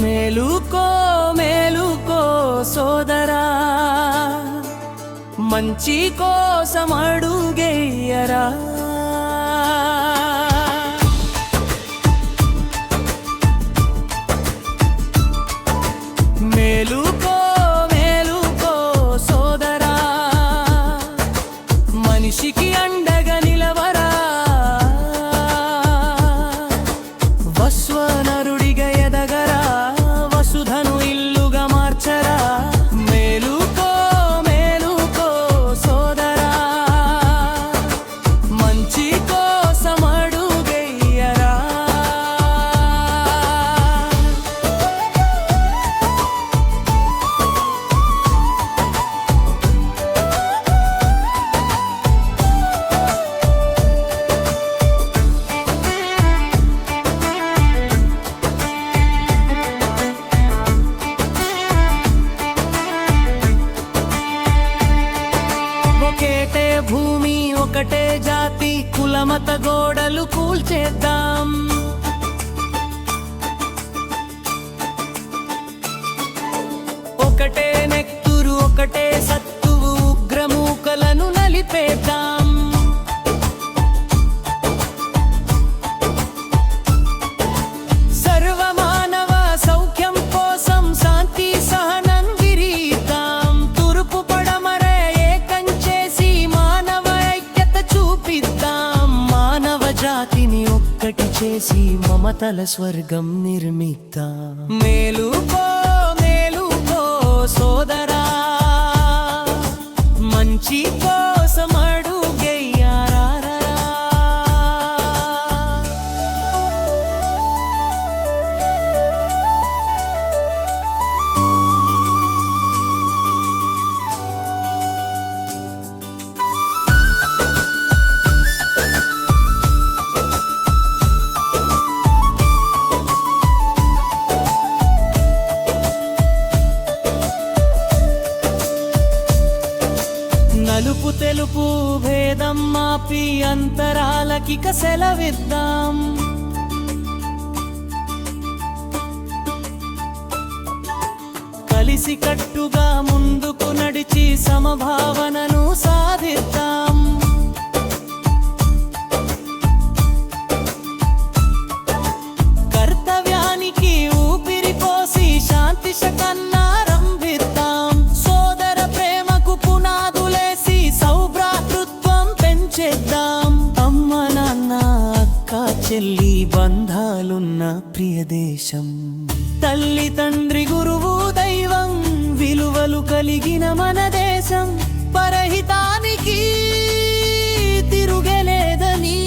మేలుకో మేలుకో సోదరా, మంచి కోసం అడుగేయరా. మేలుకో మేలుకో సోదరా, మనిషికి అండగా నిలవరా. వస్వనరుడిగా ఎదగరా, వసుధను ఇల్లుగా మార్చరా. మేలుకో మేలుకో సోదరా, మంచి కోసం అడుగేయరా. ఒకటే భూమి ఒకటే జాతి, కులమత గోడలు కూల్చేద్దాం. ఒకటే నెత్తురు ఒకటే సత్తువు, ఉగ్రమూకలను నలిపేద్దాం. సర్వమానవ సౌఖ్యం కోసం శాంతి సహనం విరిద్దాం. తూర్పు పడమరే ఏకం చేసి మానవ ఐక్యత చూపిద్దాం. మానవ జాతిని ఒక్కటి చేసి మమతల స్వర్గం నిర్మిద్దాం. మేలుకో మేలుకో సోదరా, మంచి కోసం అడుగేయరా. నలుపు తెలుపు భేదం మాపి అంతరాలకిక సెలవిద్దాం. కలిసి కట్టుగా ముందుకు నడిచి సమభావనను సాధిద్దాం. కర్తవ్యానికి ఊపిరి పోసి శాంతి శకన్నారంభిద్దాం. సోదర ప్రేమకు పునాదులేసి సౌభ్రాతృత్వం పెంచేద్దాం. అమ్మ నాన్న అక్క చెల్లి బంధాలున్న ప్రియ దేశం, తల్లి తండ్రి గురువు దైవం విలువలు కలిగిన మన దేశం. పరహితానికి తిరుగలేదని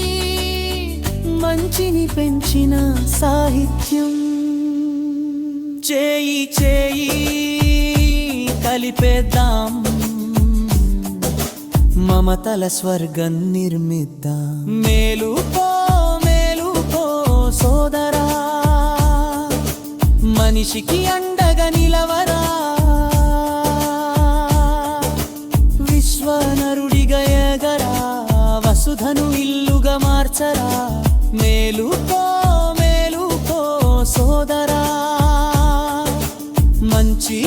మంచిని పెంచిన సాహిత్యం. చేయి చేయి కలిపేద్దాం, మమతల స్వర్గం నిర్మిద్దాం. మేలుకో మేలుకో సోదరా, మనిషికి అండగా నిలవరా. విశ్వనరుడిగా ఎగరా, వసుధను ఇల్లుగా మార్చరా. మేలుకో మేలుకో సోదరా, మంచి